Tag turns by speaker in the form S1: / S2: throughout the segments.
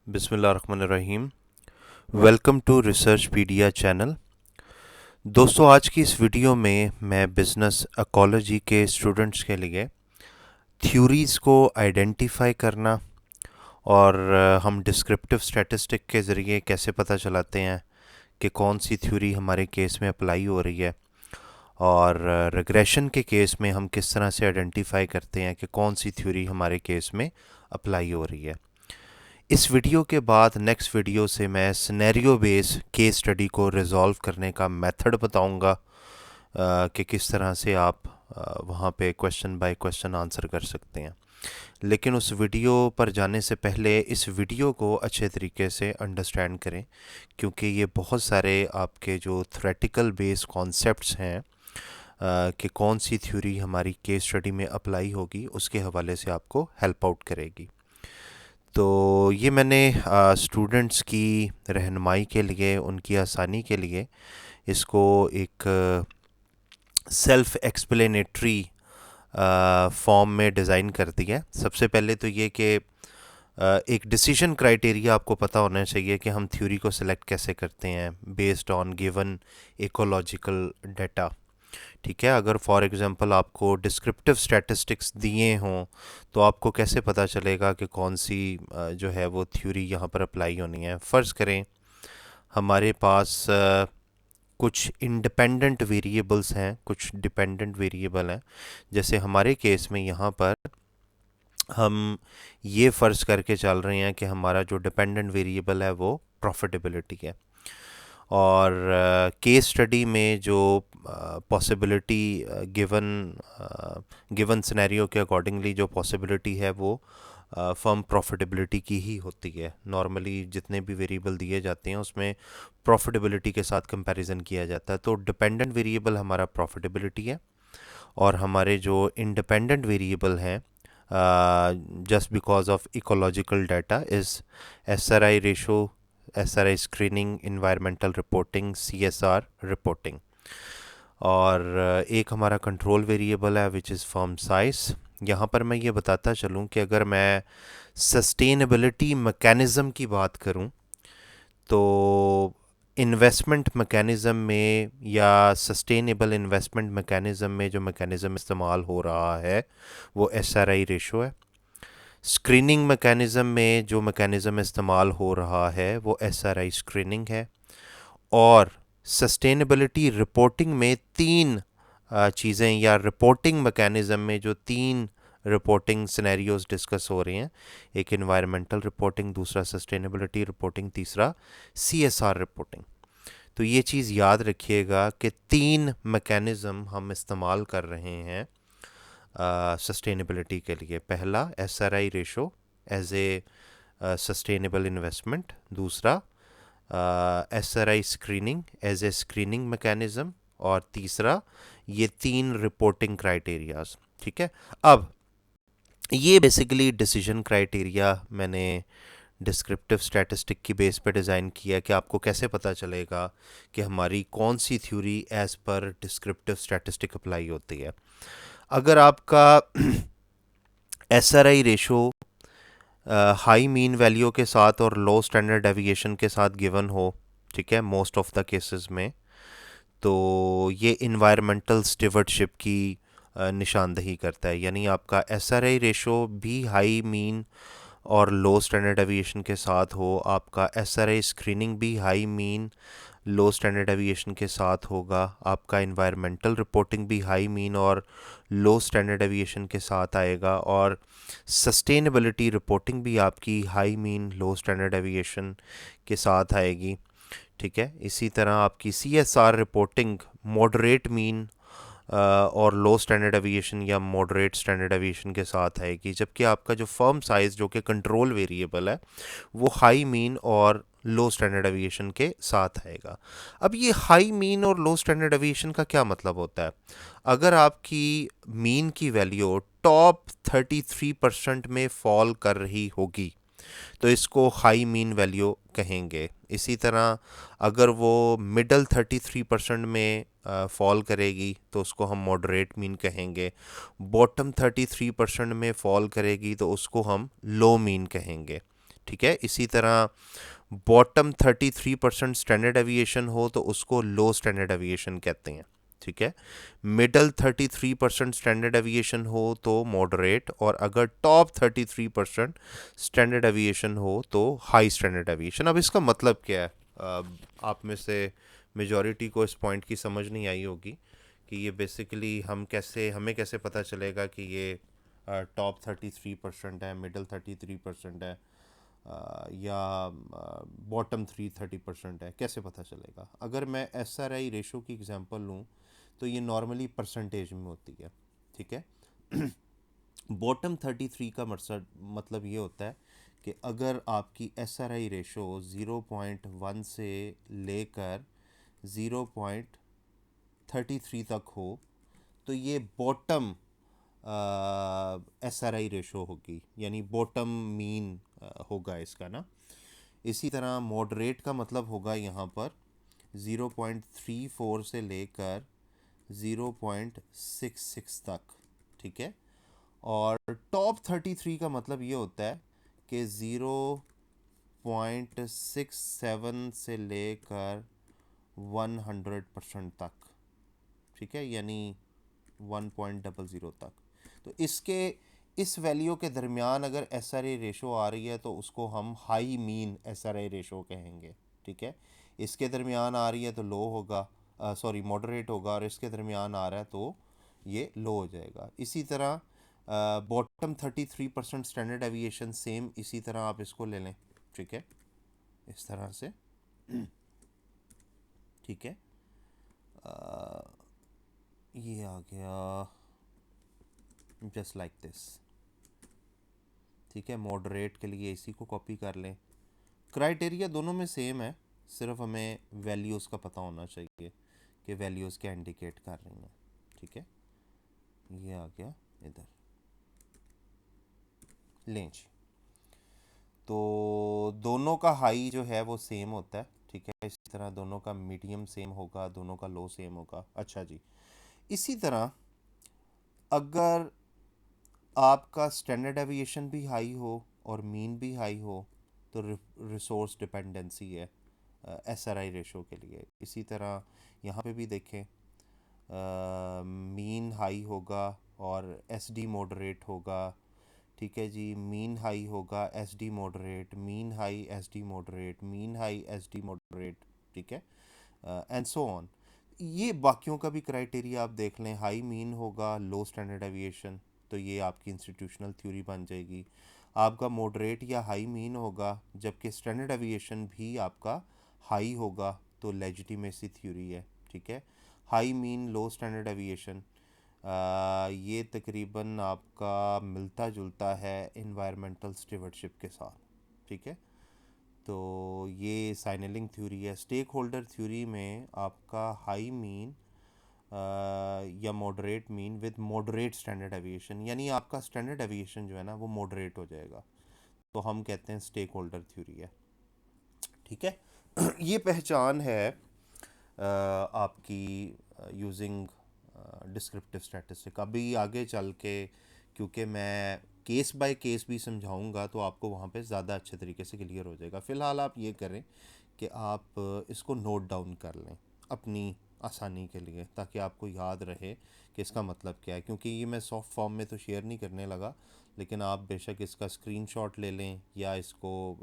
S1: बिस्मिल्लाहिर्रहमानिर्रहीम। Welcome to Research Pedia channel. दोस्तों, आज की इस वीडियो में मैं बिज़नेस इकोलॉजी के स्टूडेंट्स के लिए थ्योरीज़ को आइडेंटिफाई करना और हम डिस्क्रिप्टिव स्टैटिस्टिक के ज़रिए कैसे पता चलाते हैं कि कौन सी थ्योरी हमारे केस में अप्लाई हो रही है, और रिग्रेशन के केस में हम किस तरह से आइडेंटिफाई करते हैं कि कौन सी थ्योरी हमारे केस में अप्लाई हो रही है। इस वीडियो के बाद नेक्स्ट वीडियो से मैं सिनेरियो बेस केस स्टडी को रिजॉल्व करने का मेथड बताऊंगा कि किस तरह से आप वहाँ पे क्वेश्चन बाय क्वेश्चन आंसर कर सकते हैं। लेकिन उस वीडियो पर जाने से पहले इस वीडियो को अच्छे तरीके से अंडरस्टैंड करें, क्योंकि ये बहुत सारे आपके जो थ्योरेटिकल बेस कॉन्सेप्ट्स हैं कि कौन सी थ्योरी हमारी केस स्टडी में अप्लाई होगी, उसके हवाले से आपको हेल्प आउट करेगी। तो ये मैंने स्टूडेंट्स की रहनुमाई के लिए, उनकी आसानी के लिए इसको एक सेल्फ एक्सप्लेनेटरी फॉर्म में डिज़ाइन कर दिया है। सबसे पहले तो ये कि एक डिसीजन क्राइटेरिया आपको पता होना चाहिए कि हम थ्योरी को सिलेक्ट कैसे करते हैं based on given ecological data. ठीक है, अगर फॉर एग्जांपल आपको डिस्क्रिप्टिव स्टैटिस्टिक्स दिए हों तो आपको कैसे पता चलेगा कि कौन सी जो है वो थ्योरी यहाँ पर अप्लाई होनी है। फ़र्ज़ करें हमारे पास कुछ इंडिपेंडेंट वेरिएबल्स हैं, कुछ डिपेंडेंट वेरिएबल हैं। जैसे हमारे केस में यहाँ पर हम ये फ़र्ज़ करके चल रहे हैं कि हमारा जो डिपेंडेंट वेरिएबल है वो प्रॉफिटेबिलिटी है, और केस स्टडी में जो पॉसिबिलिटी गिवन गिवन सिनेरियो के अकॉर्डिंगली जो पॉसिबिलिटी है वो फर्म प्रॉफिटेबिलिटी की ही होती है। नॉर्मली जितने भी वेरिएबल दिए जाते हैं उसमें प्रॉफिटेबिलिटी के साथ कंपैरिजन किया जाता है। तो डिपेंडेंट वेरिएबल हमारा प्रॉफिटेबिलिटी है, और हमारे जो इंडिपेंडेंट वेरिएबल हैं just because of ecological data is SRI ratio, SRI screening, environmental reporting, CSR reporting. और एक हमारा कंट्रोल वेरिएबल है विच इज़ फर्म साइज। यहाँ पर मैं ये बताता चलूँ कि अगर मैं सस्टेनेबिलिटी मैकेनिज़्म की बात करूँ तो इन्वेस्टमेंट मैकेनिज़्म में या सस्टेनेबल इन्वेस्टमेंट मैकेनिज़्म में जो मैकेनिज़्म इस्तेमाल हो रहा है वो SRI रेशो है। स्क्रीनिंग मैकेनिज़्म में जो मैकेनिज़्म इस्तेमाल हो रहा है वो SRI स्क्रीनिंग है। और सस्टेनेबिलिटी रिपोर्टिंग में तीन चीज़ें, या रिपोर्टिंग मैकेनिज़्म में जो तीन रिपोर्टिंग सिनेरियोज डिस्कस हो रहे हैं, एक इन्वायरमेंटल रिपोर्टिंग, दूसरा सस्टेनेबिलिटी रिपोर्टिंग, तीसरा CSR रिपोर्टिंग। तो ये चीज़ याद रखिएगा कि तीन मैकेनिज़्म हम इस्तेमाल कर रहे हैं सस्टेनेबिलिटी के लिए। पहला SRI ratio as a sustainable investment, दूसरा SRI screening as a screening mechanism, और तीसरा ये तीन रिपोर्टिंग क्राइटेरियाज। ठीक है, अब ये बेसिकली डिसीजन क्राइटेरिया मैंने डिस्क्रिप्टिव स्टैटिस्टिक की बेस पे डिज़ाइन किया कि आपको कैसे पता चलेगा कि हमारी कौन सी थ्योरी एज़ पर डिस्क्रिप्टिव स्टैटिस्टिक अप्लाई होती है। अगर आपका SRI ratio high mean value के साथ और लो स्टैंडर्ड डेविएशन के साथ गिवन हो, ठीक है, मोस्ट ऑफ द केसेस में, तो ये इन्वायरमेंटल स्टीवर्डशिप की निशानदही करता है। यानी आपका SRI रेशो भी हाई मीन और लो स्टैंडर्ड डेविएशन के साथ हो, आपका SRI स्क्रीनिंग भी हाई मीन लो स्टैंडर्ड डेविएशन के साथ होगा, आपका इन्वायरमेंटल रिपोर्टिंग भी हाई मीन और लो स्टैंडर्ड डेविएशन के साथ आएगा, और सस्टेनेबिलिटी रिपोर्टिंग भी आपकी हाई मीन लो स्टैंडर्ड डेविएशन के साथ आएगी। ठीक है, इसी तरह आपकी CSR रिपोर्टिंग मॉडरेट मीन और लो स्टैंडर्ड डेविएशन या मॉडरेट स्टैंडर्ड डेविएशन के साथ आएगी। जबकि आपका जो फर्म साइज़ जो कि कंट्रोल वेरिएबल है वो हाई मीन और लो स्टैंडर्ड डेविएशन के साथ आएगा। अब ये हाई मीन और लो स्टैंडर्ड डेविएशन का क्या मतलब होता है? अगर आपकी मीन की वैल्यू टॉप 33% में फॉल कर रही होगी तो इसको हाई मीन वैल्यू कहेंगे। इसी तरह अगर वो मिडल 33% में फॉल करेगी तो उसको हम मॉडरेट मीन कहेंगे। बॉटम 33% में फॉल करेगी तो उसको हम लो मीन कहेंगे। ठीक है। इसी तरह बॉटम 33% स्टैंडर्ड एविएशन हो तो उसको लो स्टैंडर्ड एविएशन कहते हैं, ठीक है। मिडल 33% स्टैंडर्ड एविएशन हो तो मॉडरेट, और अगर टॉप 33% स्टैंडर्ड एविएशन हो तो हाई स्टैंडर्ड एविएशन। अब इसका मतलब क्या है? आप में से मेजॉरिटी को इस पॉइंट की समझ नहीं आई होगी कि ये बेसिकली हमें कैसे पता चलेगा कि ये टॉप 33% है, मिडल 33% है, या बॉटम 30% है, कैसे पता चलेगा? अगर मैं एस आर आई रेशो की एग्जांपल लूँ तो ये नॉर्मली परसेंटेज में होती है, ठीक है। बॉटम 33 का मतलब ये होता है कि अगर आपकी एस आर आई रेशो 0.1 से लेकर 0.33 तक हो तो ये बॉटम एस आर आई रेशो होगी, यानी बॉटम मीन होगा इसका ना। इसी तरह मॉडरेट का मतलब होगा यहाँ पर 0.34 से लेकर 0.66 तक, ठीक है। और टॉप 33 का मतलब ये होता है कि 0.67 से लेकर 100% तक, ठीक है, यानी 1.00 तक। तो इस वैल्यू के दरमियान अगर एस आर ए रेशो आ रही है तो उसको हम high mean S R A ratio कहेंगे, ठीक है। इसके दरमियान आ रही है तो लो होगा, सॉरी मॉडरेट होगा, और इसके दरमियान आ रहा है तो ये लो हो जाएगा। इसी तरह बॉटम 33% स्टैंडर्ड एविएशन, सेम इसी तरह आप इसको ले लें, ठीक है, इस तरह से, ठीक है। ये आ गया जस्ट लाइक दिस, ठीक है। मॉडरेट के लिए इसी को कॉपी कर लें। क्राइटेरिया दोनों में सेम है, सिर्फ हमें वैल्यूज़ का पता होना चाहिए कि वैल्यूज़ क्या इंडिकेट कर रही हैं, ठीक है। ये आ गया इधर, लें जी। तो दोनों का हाई जो है वो सेम होता है, ठीक है। इसी तरह दोनों का मीडियम सेम होगा, दोनों का लो सेम होगा। अच्छा जी, इसी तरह अगर आपका स्टैंडर्ड एविएशन भी हाई हो और मीन भी हाई हो तो रिसोर्स डिपेंडेंसी है एस आर आई रेशो के लिए। इसी तरह यहाँ पे भी देखें, मीन हाई होगा और एस डी मॉडरेट होगा, ठीक है जी। मीन हाई होगा, S D moderate, mean high S D moderate, mean high S D moderate, ठीक है, एंड सो ऑन। ये बाकियों का भी क्राइटेरिया आप देख लें, हाई मीन होगा, लो स्टैंडर्ड एविएशन, तो ये आपकी इंस्टीट्यूशनल थ्योरी बन जाएगी। आपका मॉडरेट या हाई मीन होगा जबकि स्टैंडर्ड एविएशन भी आपका हाई होगा तो लेजिटिमेसी थ्योरी है, ठीक है। हाई मीन लो स्टैंडर्ड एविएशन, ये तकरीबन आपका मिलता जुलता है इन्वायरमेंटल स्टीवर्डशिप के साथ, ठीक है। तो ये साइनलिंग थ्योरी है। स्टेक होल्डर थ्योरी में आपका हाई मीन या moderate mean with moderate standard aviation, यानी आपका स्टैंडर्ड एविएशन जो है ना वो मॉडरेट हो जाएगा, तो हम कहते हैं स्टेक होल्डर थ्योरी है, ठीक है। ये पहचान है आपकी यूजिंग डिस्क्रिप्टिव स्टैटिस्टिक। अभी आगे चल के क्योंकि मैं केस बाय केस भी समझाऊंगा तो आपको वहाँ पे ज़्यादा अच्छे तरीके से क्लियर हो जाएगा। फ़िलहाल आप ये करें कि आप इसको नोट डाउन कर लें अपनी आसानी के लिए, ताकि आपको याद रहे कि इसका मतलब क्या है। क्योंकि ये मैं सॉफ्ट फॉर्म में तो शेयर नहीं करने लगा, लेकिन आप बेशक इसका स्क्रीनशॉट ले लें या इसको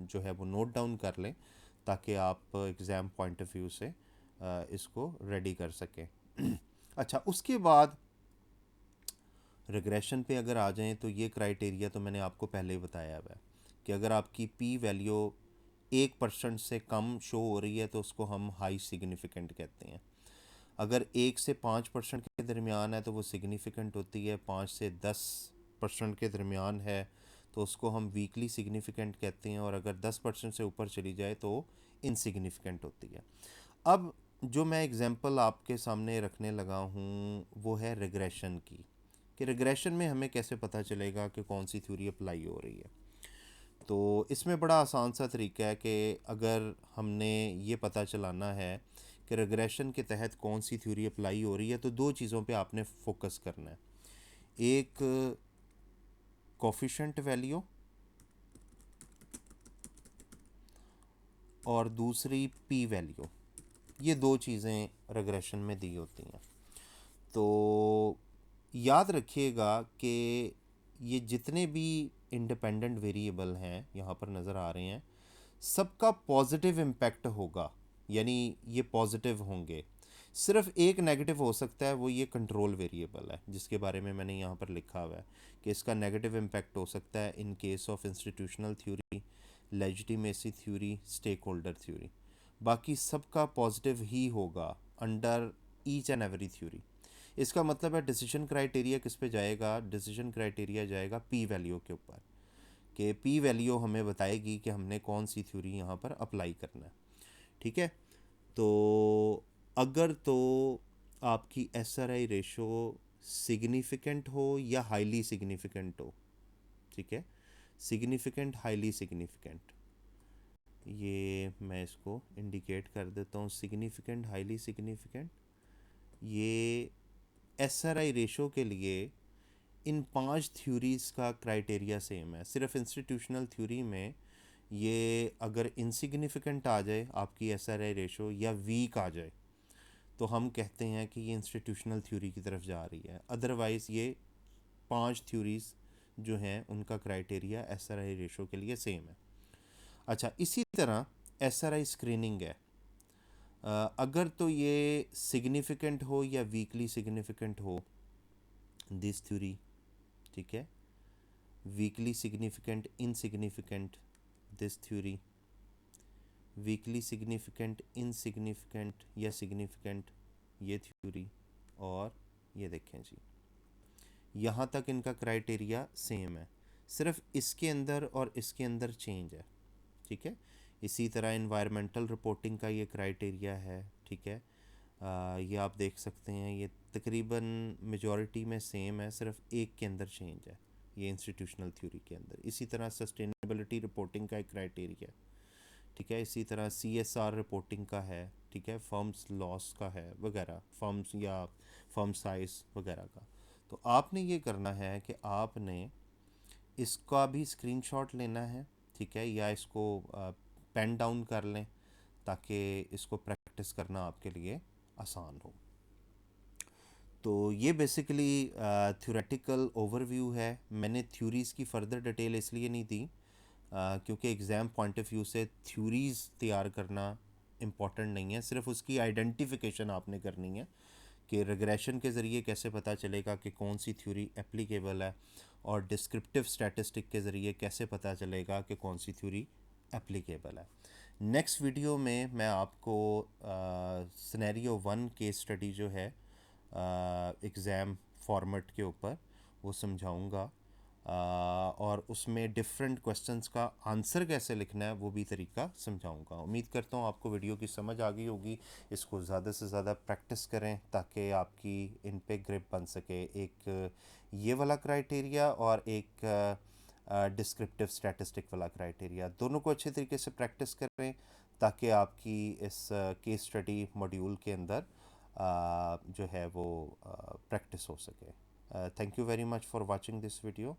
S1: जो है वो नोट डाउन कर लें, ताकि आप एग्ज़ाम पॉइंट ऑफ व्यू से इसको रेडी कर सकें। अच्छा, उसके बाद रिग्रेशन पे अगर आ जाएं तो ये क्राइटेरिया तो मैंने आपको पहले ही बताया हुआ है कि अगर आपकी पी वैल्यू 1% से कम शो हो रही है तो उसको हम हाई सिग्निफिकेंट कहते हैं। अगर 1 से 5% के दरमियान है तो वो सिग्निफिकेंट होती है, 5 से 10% के दरमियान है तो उसको हम वीकली सिग्निफिकेंट कहते हैं, और अगर 10% से ऊपर चली जाए तो इनसिग्निफिकेंट होती है। अब जो मैं एग्जांपल आपके सामने रखने लगा हूँ वो है रिग्रेशन की, कि रिग्रेशन में हमें कैसे पता चलेगा कि कौन सी थ्योरी अप्लाई हो रही है। तो इसमें बड़ा आसान सा तरीका है कि अगर हमने ये पता चलाना है कि रिग्रेशन के तहत कौन सी थ्योरी अप्लाई हो रही है तो दो चीज़ों पे आपने फोकस करना है। एक कोफिशिएंट वैल्यू, और दूसरी पी वैल्यू। ये दो चीज़ें रिग्रेशन में दी होती हैं। तो याद रखिएगा कि ये जितने भी इंडिपेंडेंट वेरिएबल हैं यहाँ पर नज़र आ रहे हैं, सबका पॉजिटिव इम्पैक्ट होगा, यानी ये पॉजिटिव होंगे। सिर्फ एक नेगेटिव हो सकता है, वो ये कंट्रोल वेरिएबल है जिसके बारे में मैंने यहाँ पर लिखा हुआ है कि इसका नेगेटिव इम्पैक्ट हो सकता है in case of institutional theory, legitimacy theory, stakeholder theory. बाकी सबका पॉजिटिव ही होगा under each and every theory. इसका मतलब है डिसीजन क्राइटेरिया किस पे जाएगा? डिसीजन क्राइटेरिया जाएगा पी वैल्यू के ऊपर, कि पी वैल्यू हमें बताएगी कि हमने कौन सी थ्योरी यहाँ पर अप्लाई करना है। ठीक है, तो अगर तो आपकी एस आर आई रेशो सिग्निफिकेंट हो या हाईली सिग्निफिकेंट हो, ठीक है, सिग्निफिकेंट हाईली सिग्निफिकेंट, ये मैं इसको इंडिकेट कर देता हूँ, सिग्निफिकेंट हाईली सिग्निफिकेंट। ये एस आर आई रेशो के लिए इन 5 थ्योरीज़ का क्राइटेरिया सेम है। सिर्फ इंस्टीट्यूशनल थ्योरी में ये अगर इनसिग्निफिकेंट आ जाए आपकी एस आर आई रेशो या वीक आ जाए, तो हम कहते हैं कि ये इंस्टीट्यूशनल थ्योरी की तरफ जा रही है। अदरवाइज़ ये 5 थ्योरीज़ जो हैं उनका क्राइटेरिया एस आर आई रेशो के लिए सेम है। अच्छा, इसी तरह एस आर आई स्क्रीनिंग है। अगर तो ये सिग्निफिकेंट हो या वीकली सिग्निफिकेंट हो दिस थ्योरी, ठीक है, weekly significant, insignificant this theory, weekly significant, insignificant या सिग्निफिकेंट ये थ्योरी, और ये देखें जी, यहाँ तक इनका क्राइटेरिया सेम है, सिर्फ इसके अंदर और इसके अंदर चेंज है। ठीक है, इसी तरह इन्वायरमेंटल रिपोर्टिंग का ये क्राइटेरिया है। ठीक है, ये आप देख सकते हैं, ये तकरीबन मेजॉरिटी में सेम है, सिर्फ एक के अंदर चेंज है, ये इंस्टीट्यूशनल थ्योरी के अंदर। इसी तरह सस्टेनेबिलिटी रिपोर्टिंग का एक क्राइटेरिया, ठीक है, इसी तरह CSR रिपोर्टिंग का है, ठीक है, फर्म्स लॉस का है वगैरह, फर्म्स या फर्म साइज वगैरह का। तो आपने ये करना है कि आपने इसका भी स्क्रीनशॉट लेना है, ठीक है, या इसको पेन डाउन कर लें ताकि इसको प्रैक्टिस करना आपके लिए आसान हो। तो ये बेसिकली थ्योरेटिकल ओवरव्यू है। मैंने थ्योरीज़ की फ़र्दर डिटेल इसलिए नहीं दी क्योंकि एग्ज़ाम पॉइंट ऑफ व्यू से थ्योरीज़ तैयार करना इम्पॉर्टेंट नहीं है, सिर्फ उसकी आइडेंटिफिकेशन आपने करनी है कि रिग्रेशन के ज़रिए कैसे पता चलेगा कि कौन सी थ्योरी एप्लीकेबल है, और डिस्क्रिप्टिव स्टैटिस्टिक के ज़रिए कैसे पता चलेगा कि कौन सी थ्योरी एप्लीकेबल है। नेक्स्ट वीडियो में मैं आपको सिनेरियो 1 केस स्टडी जो है एग्ज़ाम फॉर्मेट के ऊपर वो समझाऊंगा, और उसमें डिफरेंट क्वेश्चंस का आंसर कैसे लिखना है वो भी तरीका समझाऊंगा। उम्मीद करता हूँ आपको वीडियो की समझ आ गई होगी। इसको ज़्यादा से ज़्यादा प्रैक्टिस करें ताकि आपकी इन पे ग्रिप बन सके, एक ये वाला क्राइटेरिया और एक डिस्क्रिप्टिव स्टैटिस्टिक वाला क्राइटेरिया, दोनों को अच्छे तरीके से प्रैक्टिस करें ताकि आपकी इस केस स्टडी मॉड्यूल के अंदर जो है वो प्रैक्टिस हो सके। Thank you very much for watching this video.